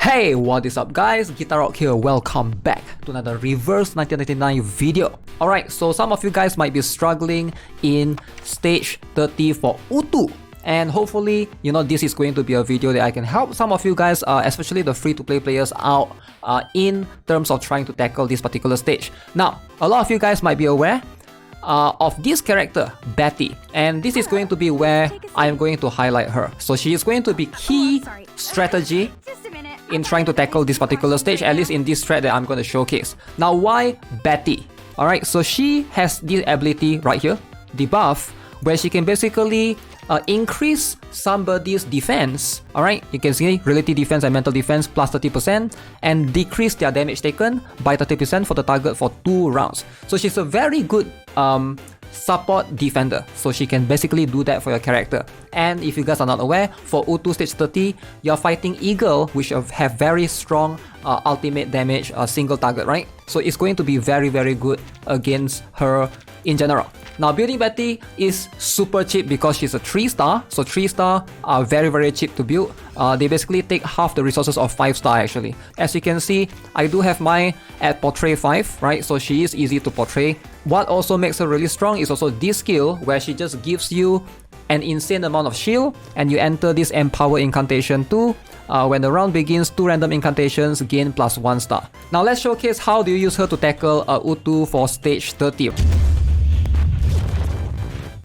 Hey, what is up guys? GuitarRock here. Welcome back to another reverse 1999 video. Alright, so some of you guys might be struggling in stage 30 for UTTU. And hopefully, this is going to be a video that I can help some of you guys, especially the free-to-play players out in terms of trying to tackle this particular stage. Now, a lot of you guys might be aware of this character, Betty, and this is going to be where I'm going to highlight her. So she is going to be key strategy in trying to tackle this particular stage, at least in this thread that I'm going to showcase. Now, why Betty? Alright, so she has this ability right here, debuff, where she can basically increase somebody's defense. Alright, you can see relative defense and mental defense plus 30% and decrease their damage taken by 30% for the target for 2 rounds. So she's a very good support defender, so she can basically do that for your character. And if you guys are not aware, for UTTU stage 30, you're fighting Eagle, which have very strong ultimate damage single target, right? So it's going to be very good against her in general. Now, building Betty is super cheap because she's a 3-star. So 3-star are very cheap to build. They basically take half the resources of 5-star actually. As you can see, I do have mine at portray 5, right? So she is easy to portray. What also makes her really strong is also this skill where she just gives you an insane amount of shield and you enter this Empower incantation too. When the round begins, 2 random incantations gain plus 1 star. Now let's showcase how do you use her to tackle UTTU for stage 30.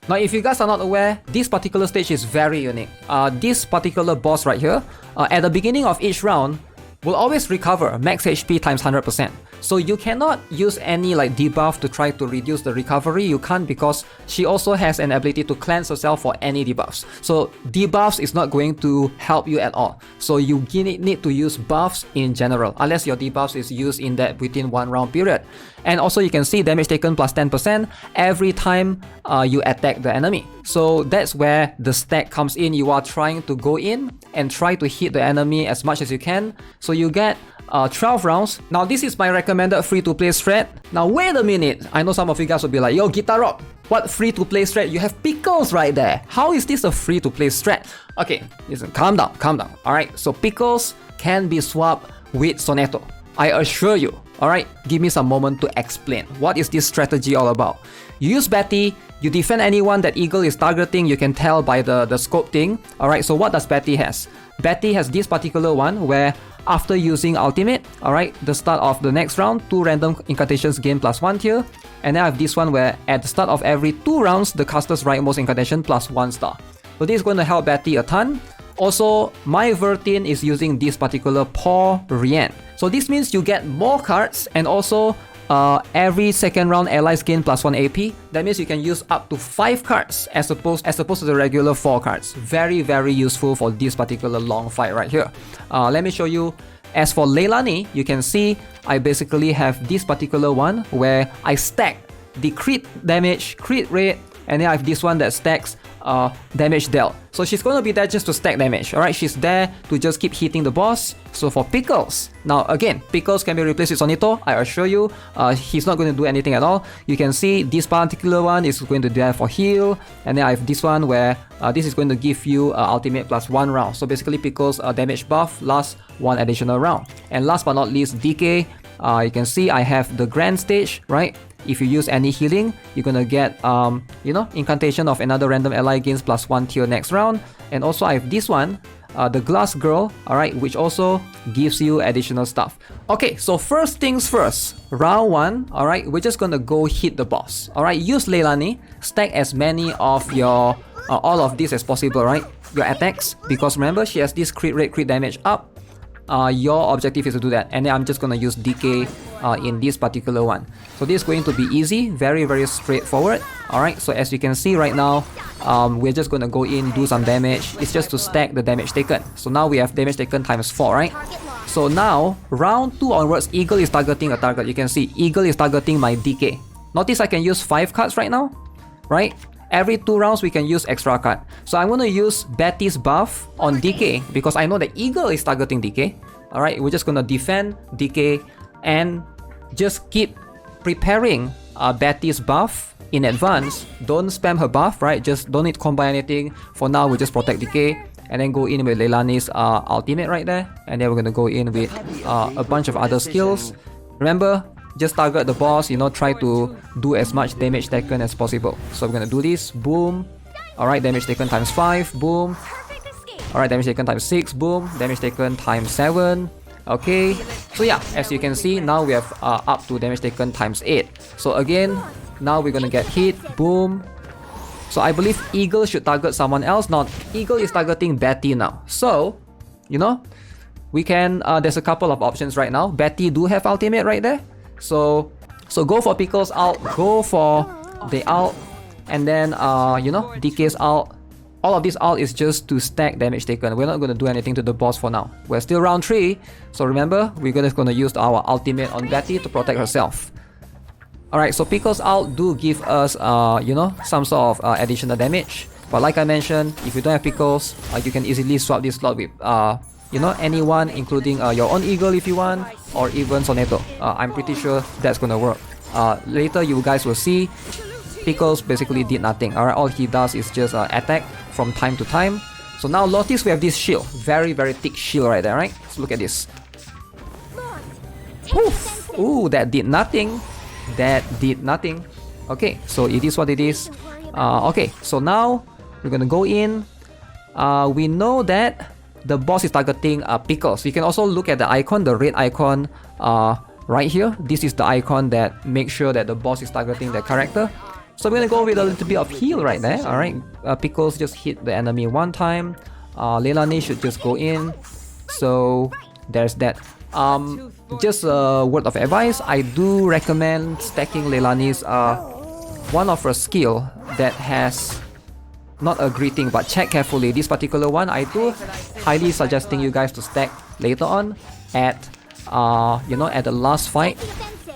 Now, if you guys are not aware, this particular stage is very unique. This particular boss right here, at the beginning of each round, will always recover max HP times 100%. So you cannot use any debuff to try to reduce the recovery. You can't, because she also has an ability to cleanse herself for any debuffs. So debuffs is not going to help you at all. So you need to use buffs in general, unless your debuffs is used in that within 1 round period. And also you can see damage taken plus 10% every time you attack the enemy. So that's where the stack comes in. You are trying to go in and try to hit the enemy as much as you can. So you get 12 rounds. Now this is my recommended free-to-play strat. Now wait a minute, I know some of you guys will be like, yo GuitarRock, what free-to-play strat? You have Pickles right there. How is this a free-to-play strat? Okay, listen, calm down. Alright, so Pickles can be swapped with Soneto, I assure you. Alright, give me some moment to explain. What is this strategy all about? You use Betty, you defend anyone that Eagle is targeting. You can tell by the scope thing. Alright, so what does Betty has? Betty has this particular one where after using ultimate, alright, the start of the next round, 2 random incantations gain plus 1 tier. And then I have this one where at the start of every 2 rounds, the caster's rightmost incantation plus 1 star. So this is going to help Betty a ton. Also, my Vertin is using this particular Paw Rian. So this means you get more cards, and also every second round allies gain plus 1 AP. That means you can use up to 5 cards as opposed to the regular 4 cards. Very useful for this particular long fight right here. Let me show you. As for Leilani, you can see I basically have this particular one where I stack the crit damage, crit rate, and then I have this one that stacks damage dealt. So she's going to be there just to stack damage. Alright, she's there to just keep hitting the boss. So for Pickles, now again, Pickles can be replaced with Sonito. I assure you, he's not going to do anything at all. You can see this particular one is going to be there for heal. And then I have this one where this is going to give you ultimate plus 1 round. So basically Pickles damage buff lasts 1 additional round. And last but not least, DK. You can see I have the Grand Stage, right? If you use any healing, you're gonna get, incantation of another random ally gains plus 1 tier next round. And also I have this one, the Glass Girl, alright, which also gives you additional stuff. Okay, so first things first, round 1, alright, we're just gonna go hit the boss. Alright, use Leilani, stack as many of your, all of this as possible, right? Your attacks, because remember, she has this crit rate, crit damage up. Your objective is to do that, and then I'm just gonna use DK in this particular one. So this is going to be easy, very straightforward. Alright, so as you can see right now, we're just gonna go in, do some damage. It's just to stack the damage taken. So now we have damage taken times 4, right? So now, round 2 onwards, Eagle is targeting a target. You can see Eagle is targeting my DK. Notice I can use 5 cards right now, right? Every 2 rounds we can use extra card. So I'm going to use Betty's buff on DK because I know that Eagle is targeting DK. Alright, we're just going to defend DK and just keep preparing Betty's buff in advance. Don't spam her buff, right? Just don't need to combine anything. For now, we just protect DK and then go in with Leilani's ultimate right there, and then we're gonna go in with a bunch of other skills. Remember, just target the boss, you know, try to do as much damage taken as possible. So we're gonna do this, boom. Alright, damage taken times 5, boom. Alright, damage taken times 6, boom. Damage taken times 7. Okay, so yeah, as you can see, now we have up to damage taken times 8. So again, now we're gonna get hit, boom. So I believe Eagle should target someone else. Now, Eagle is targeting Betty now. So, you know, we can, there's a couple of options right now. Betty do have ultimate right there. So go for Pickle's ult, go for the ult, and then, you know, DK's ult. All of this ult is just to stack damage taken. We're not going to do anything to the boss for now. We're still round 3. So remember, we're just going to use our ultimate on Betty to protect herself. Alright, so Pickle's ult do give us, you know, some sort of additional damage. But like I mentioned, if you don't have Pickles, you can easily swap this slot with, you know, anyone, including your own Eagle if you want, or even Soneto. I'm pretty sure that's going to work. Later, you guys will see Pickles basically did nothing. Alright, all he does is just attack from time to time. So now notice we have this shield. Very, very thick shield right there, right? So look at this. Oof. Ooh, that did nothing. That did nothing. Okay, so it is what it is. Okay, so now we're gonna go in. We know that the boss is targeting Pickles. You can also look at the icon, the red icon right here. This is the icon that makes sure that the boss is targeting the character. So we're gonna go with a little bit of heal right there. Alright, Pickles just hit the enemy one time. Leilani should just go in. So there's that. Just a word of advice, I do recommend stacking Leilani's one of her skill that has not a greeting, but check carefully. This particular one, I do highly suggesting you guys to stack later on at you know, at the last fight.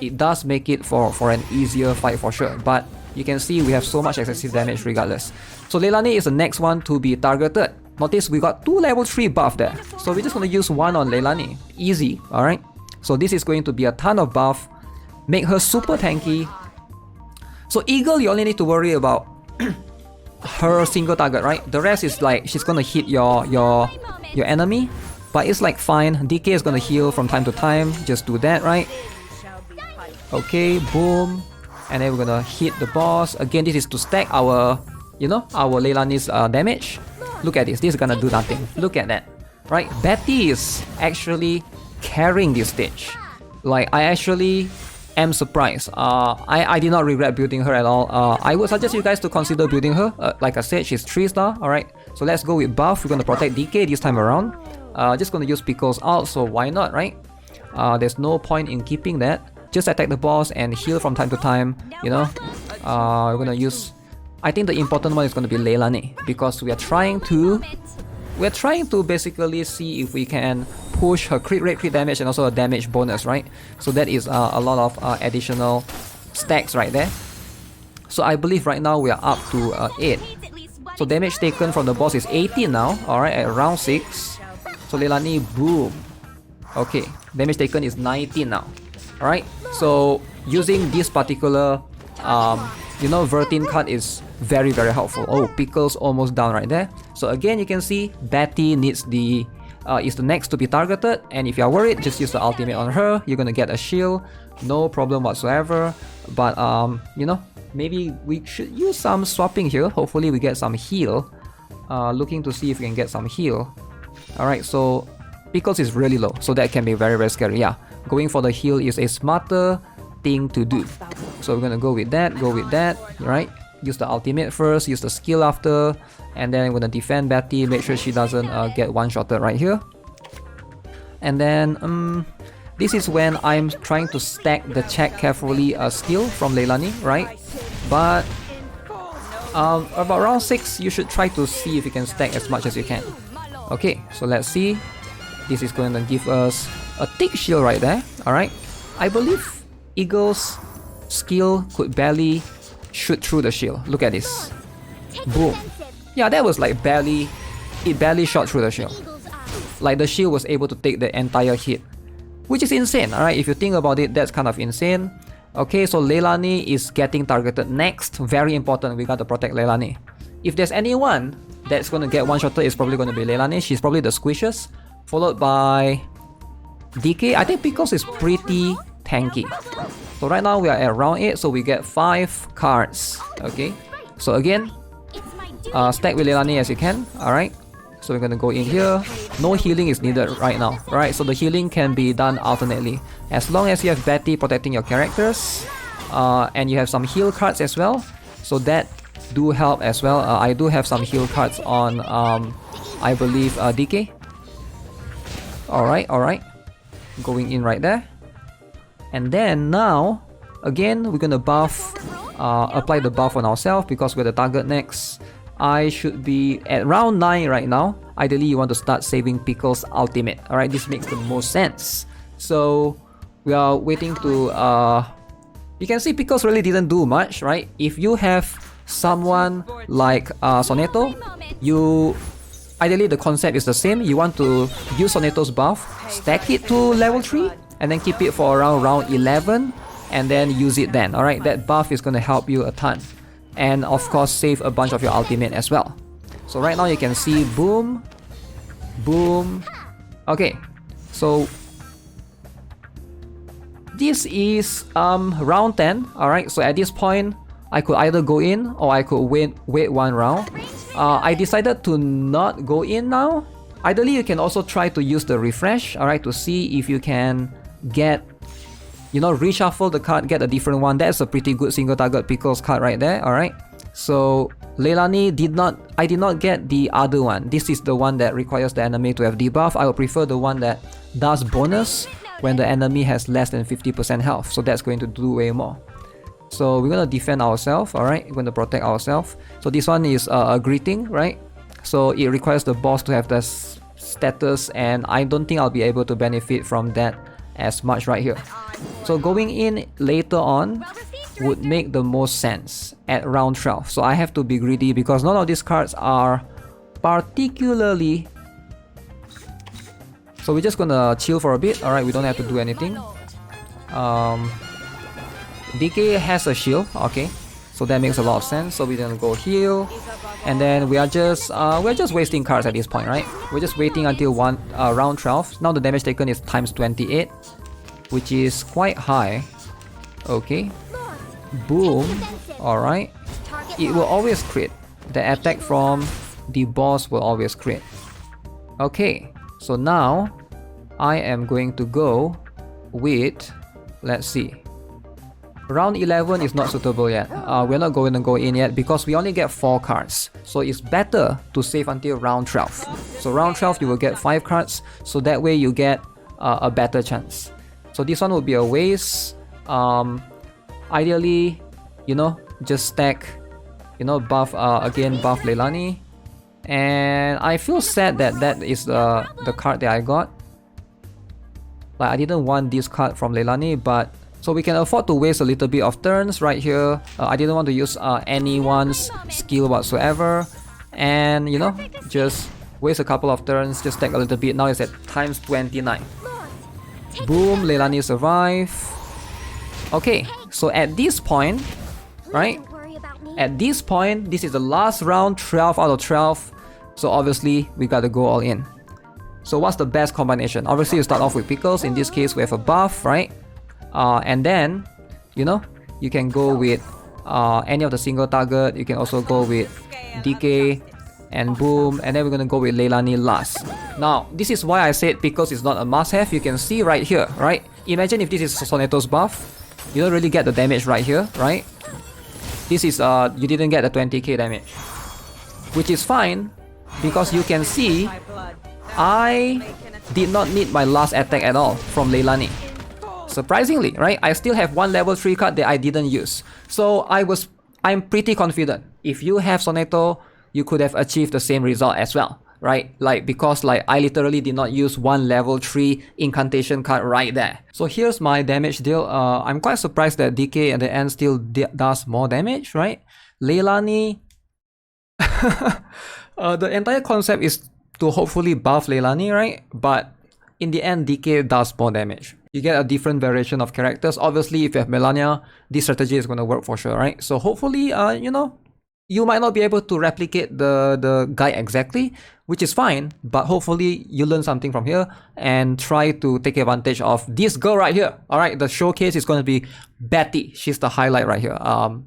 It does make it for an easier fight for sure, but you can see we have so much excessive damage regardless. So Leilani is the next one to be targeted. Notice we got 2 level 3 buff there. So we're just going to use one on Leilani. Easy, alright? So this is going to be a ton of buff. Make her super tanky. So Eagle, you only need to worry about her single target, right? The rest is like, she's going to hit your enemy. But it's like fine. DK is going to heal from time to time. Just do that, right? Okay, boom. And then we're gonna hit the boss. Again, this is to stack our, you know, our Leilani's damage. Look at this. This is gonna do nothing. Look at that. Right? Betty is actually carrying this stage. Like, I actually am surprised. I did not regret building her at all. I would suggest you guys to consider building her. Like I said, she's 3-star. Alright. So let's go with buff. We're gonna protect DK this time around. Just gonna use Pickles out, so why not, right? There's no point in keeping that. Just attack the boss and heal from time to time, you know. We're gonna use, I think the important one is gonna be Leilani, because we are trying to basically see if we can push her crit rate, crit damage, and also a damage bonus, right? So that is a lot of additional stacks right there. So I believe right now we are up to 8. So damage taken from the boss is 18 now, alright, at round 6. So Leilani, boom. Okay, damage taken is 19 now. Alright, so using this particular, you know, Vertin card is very, very helpful. Oh, Pickles almost down right there. So again, you can see Betty needs the, is the next to be targeted. And if you are worried, just use the ultimate on her. You're gonna get a shield, no problem whatsoever. But, you know, maybe we should use some swapping here. Hopefully we get some heal. Looking to see if we can get some heal. Alright, so Pickles is really low, so that can be very, very scary. Yeah, going for the heal is a smarter thing to do. So we're gonna go with that, right? Use the ultimate first, use the skill after, and then we're gonna defend Betty, make sure she doesn't get one-shotted right here. And then, this is when I'm trying to stack the check carefully skill from Leilani, right? But about round 6, you should try to see if you can stack as much as you can. Okay, so let's see. This is going to give us a thick shield right there. Alright. I believe Eagle's skill could barely shoot through the shield. Look at this. Boom. Yeah, that was like barely... It barely shot through the shield. Like the shield was able to take the entire hit. Which is insane, alright? If you think about it, that's kind of insane. Okay, so Leilani is getting targeted next. Very important, we got to protect Leilani. If there's anyone that's gonna get one-shotted is probably gonna be Leilani. She's probably the squishes, followed by DK. I think Pickles is pretty tanky. So right now we are at round 8, so we get 5 cards. Okay, so again, stack with Leilani as you can. Alright, so we're gonna go in here. No healing is needed right now. Alright, so the healing can be done alternately. As long as you have Betty protecting your characters, and you have some heal cards as well, so that do help as well. I do have some heal cards on, I believe, DK. Alright. Going in right there. And then now, again, we're gonna buff, apply the buff on ourselves because we're the target next. I should be at round 9 right now. Ideally, you want to start saving Pickles' ultimate. Alright, this makes the most sense. So, we are waiting to... you can see Pickles really didn't do much, right? If you have someone like Soneto, ideally the concept is the same. You want to use Soneto's buff, stack it to level 3, and then keep it for around round 11, and then use it then. Alright, that buff is going to help you a ton. And of course, save a bunch of your ultimate as well. So right now you can see boom, boom. Okay, so this is round 10. Alright, so at this point, I could either go in or I could wait one round. I decided to not go in now. Ideally, you can also try to use the refresh, alright, to see if you can get, reshuffle the card, get a different one. That's a pretty good single target Pickles card right there, alright. So Leilani I did not get the other one. This is the one that requires the enemy to have debuff. I would prefer the one that does bonus when the enemy has less than 50% health. So that's going to do way more. So we're gonna defend ourselves, alright? We're gonna protect ourselves. So this one is a greeting, right? So it requires the boss to have the status, and I don't think I'll be able to benefit from that as much right here. So going in later on would make the most sense at round 12. So I have to be greedy because none of these cards are particularly... So we're just gonna chill for a bit, alright? We don't have to do anything. DK has a shield, okay, so that makes a lot of sense. So we're gonna go heal, and then we're just wasting cards at this point, right? We're just waiting until round 12. Now the damage taken is times 28, which is quite high. Okay, boom. Alright, it will always crit. The attack from the boss will always crit. Okay, so now I am going to go with, let's see, round 11 is not suitable yet. We're not going to go in yet because we only get 4 cards. So it's better to save until round 12. So round 12 you will get 5 cards, so that way you get a better chance. So this one would be a waste. Ideally, just stack, buff, again buff Leilani. And I feel sad that that is the card that I got. Like, I didn't want this card from Leilani, but so we can afford to waste a little bit of turns right here. I didn't want to use anyone's skill whatsoever, and just waste a couple of turns, just stack a little bit. Now it's at times 29. Boom, Leilani survive. Okay, so at this point, right? At this point, this is the last round, 12 out of 12. So obviously, we gotta go all in. So what's the best combination? Obviously, you start off with Pickles. In this case, we have a buff, right? And then, you can go with any of the single target. You can also go with DK and boom. And then we're gonna go with Leilani last. Now, this is why I said Pickles is not a must-have. You can see right here, right? Imagine if this is Soneto's buff. You don't really get the damage right here, right? This is, you didn't get the 20k damage. Which is fine, because you can see, I did not need my last attack at all from Leilani. Surprisingly, right? I still have one level 3 card that I didn't use. So I'm pretty confident. If you have Soneto, you could have achieved the same result as well, right? Because I literally did not use one level 3 incantation card right there. So here's my damage deal. I'm quite surprised that DK at the end still does more damage, right? Leilani, the entire concept is to hopefully buff Leilani, right? But in the end, DK does more damage. You get a different variation of characters. Obviously, if you have Melania, this strategy is going to work for sure, right? So hopefully, You might not be able to replicate the guide exactly, which is fine, but hopefully you learn something from here and try to take advantage of this girl right here. Alright, the showcase is going to be Betty. She's the highlight right here.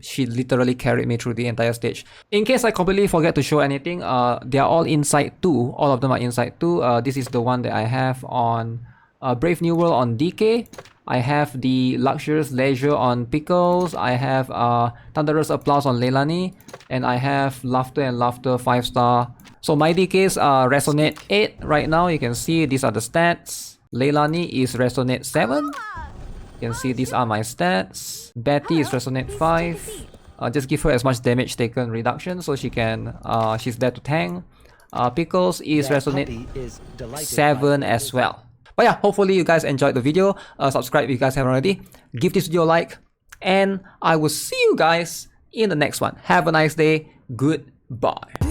She literally carried me through the entire stage. In case I completely forget to show anything, they are all inside 2. All of them are inside 2. This is the one that I have on Brave New World on DK. I have the Luxurious Leisure on Pickles. I have Thunderous Applause on Leilani. And I have Laughter and Laughter 5-star. So my DKs are Resonate 8 right now. You can see these are the stats. Leilani is Resonate 7. You can see these are my stats. Betty is Resonate 5. Just give her as much damage taken reduction so she can, she's there to tank. Pickles is Resonate 7 as well. But yeah, hopefully you guys enjoyed the video. Subscribe if you guys haven't already. Give this video a like. And I will see you guys in the next one. Have a nice day. Goodbye.